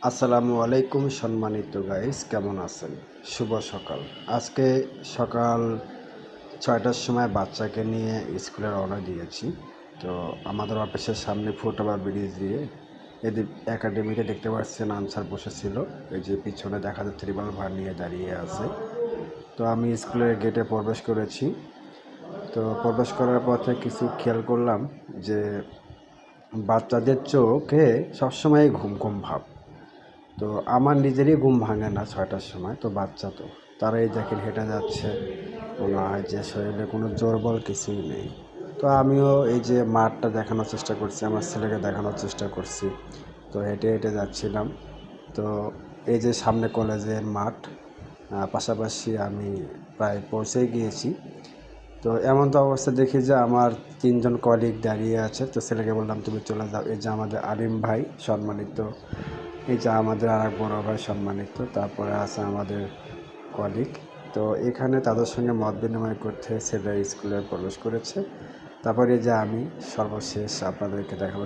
আসসালামু আলাইকুম সম্মানিত গাইস, কেমন আছেন? শুভ সকাল। আজকে সকাল ৬টার সময় বাচ্চাকে নিয়ে স্কুলে রওনা দিয়েছি। তো আমাদের অফিসের সামনে ফুটওভার ব্রিজ দিয়ে এদের একাডেমিতে দেখতে পাচ্ছেন আনসার বসেছিল। এই যে পিছনে দেখা যাচ্ছে রিভলভার নিয়ে দাঁড়িয়ে আছে। তো আমি স্কুলের গেটে প্রবেশ করেছি। তো প্রবেশ করার পথে কিছু খেয়াল করলাম যে বাচ্চাদের চোখে সবসময় ঘুম ঘুম ভাব। তো আমার নিজেরই ঘুম ভাঙে না ৬টার সময়, তো বাচ্চা তো তারাই দেখেন হেঁটে যাচ্ছে, মনে হয় যে শরীরে কোনো জোর বল কিছুই নেই। তো আমিও এই যে মাঠটা দেখানোর চেষ্টা করছি, আমার ছেলেকে দেখানোর চেষ্টা করছি। তো হেঁটে হেঁটে যাচ্ছিলাম। তো এই যে সামনে কলেজের মাঠ, পাশাপাশি আমি প্রায় পৌঁছেই গিয়েছি। তো এমন তো অবস্থা দেখি যে আমার ৩ জন কলিগ দাঁড়িয়ে আছে। তো ছেলেকে বললাম তুমি চলে যাও। এই যে আমাদের আলিম ভাই সম্মানিত, এই যে আমাদের আর এক বড় ভাই সম্মানিত, তারপরে আছে আমাদের কলিগ। তো এখানে তাদের সঙ্গে মত বিনিময় করতে ছেলে স্কুলে প্রবেশ করেছে। তারপরে যে আমি সর্বশেষ আপনাদেরকে দেখাবো